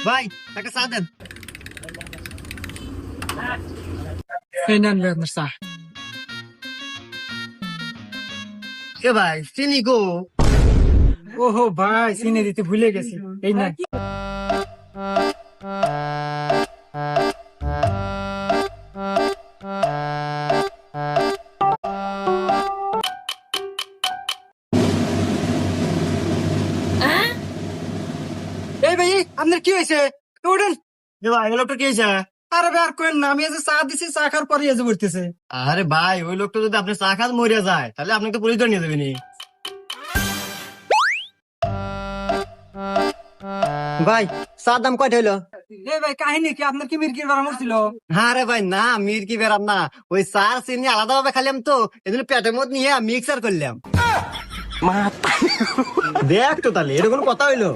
ভাই একটা চা দেন। এই নেন ভাই আপনার চা। এ ভাই চিনি গো। ওহো ভাই, চিনি দিতে ভুলে গেছি। এই নেন। এই ভাই, আপনার কি হয়েছে? উঠেন। এ ভাই ওই লোকটা কি হয়েছে? আরে ভাই আর কোয়েন না, আমি এই যে চা দিছি, চা খাওয়ার পরে এই যে বলতেছে। আরে ভাই ওই লোকটা যদি আপনি চা খান মরে যায় তাহলে আপনি তো পুলিশ ধরে নিয়ে যাবেনি। ভাই চার দাম কয়টা হইলো? এই ভাই, কাহিনী কি? আপনার কি মির্গির বাড়ানো ছিল? আরে ভাই না, মির কি বেরাম না, ওই চার চিনি আলাদা ভাবে খাইলাম তো এজন্য পেটের মধ্যে নিয়ে মিক্সার করলাম। দেখ তো তাহলে এটা কোনো কথা হইলো?